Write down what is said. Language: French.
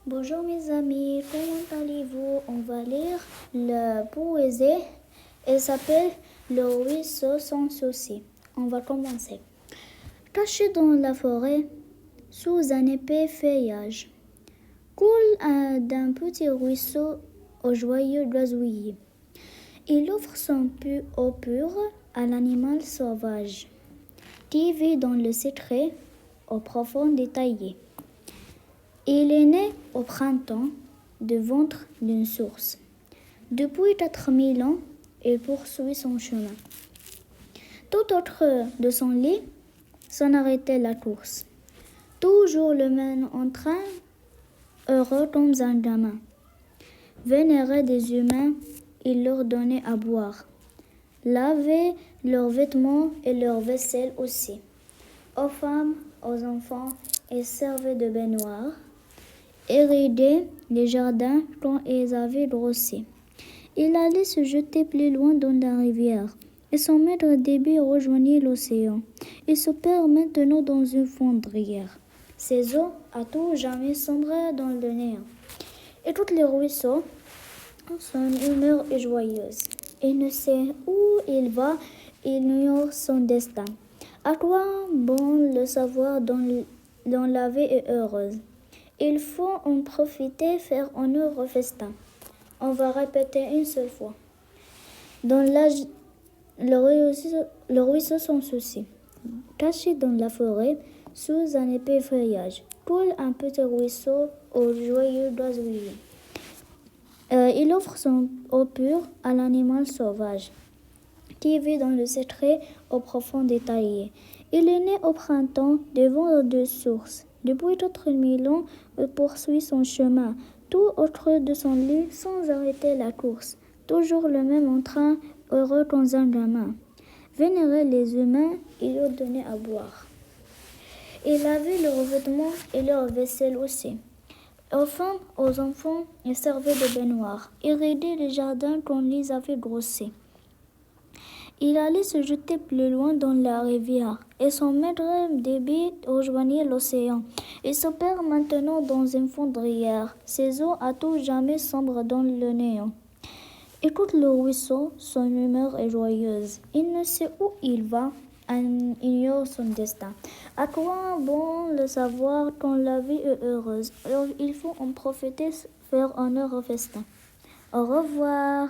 Bonjour mes amis, comment allez-vous? On va lire la poésie. Elle s'appelle Le ruisseau sans souci. On va commencer. Caché dans la forêt, sous un épais feuillage, coule d'un petit ruisseau au joyeux oiseau. Il offre son eau pure à l'animal sauvage, qui vit dans le secret au profond détaillé. Il est né au printemps du ventre d'une source. Depuis 4000 ans, il poursuit son chemin. Tout autre de son lit, s'en arrêtait la course. Toujours le même entrain, heureux comme un gamin. Vénéré des humains, il leur donnait à boire. Lavait leurs vêtements et leurs vaisselle aussi. Aux femmes, aux enfants, il servait de baignoire. Irriguait les jardins quand ils avaient grossi. Il allait se jeter plus loin dans la rivière, et son maître débit rejoignit l'océan. Il se perd maintenant dans une fondrière. Ses eaux à tout jamais sombrent dans le néant. Et tous les ruisseaux, son humeur est joyeuse. Il ne sait où il va, il ignore son destin. À quoi bon le savoir dont la vie est heureuse? Il faut en profiter, faire honneur au festin. On va répéter une seule fois. Dans le ruisseau sans souci, caché dans la forêt, sous un épais feuillage, coule un petit ruisseau au joyeux oiseau. Il offre son eau pure à l'animal sauvage, qui vit dans le secret au profond détaillé. Il est né au printemps devant deux sources. Depuis 4000 ans, il poursuit son chemin, tout autre de son lit, sans arrêter la course. Toujours le même entrain, heureux comme un gamin. Vénérer les humains, il leur donnait à boire. Il lavait leurs vêtements et leurs vaisselle aussi. Aux femmes, aux enfants, il servait de baignoire. Il raidait les jardins qu'on les avait grossis. Il allait se jeter plus loin dans la rivière, et son maître débit rejoignait l'océan. Il se perd maintenant dans une fondrière. Ses eaux à tout jamais sombrent dans le néant. Écoute le ruisseau, son humeur est joyeuse. Il ne sait où il va, ignore son destin. À quoi bon le savoir quand la vie est heureuse? Alors il faut en profiter, faire honneur au festin. Au revoir.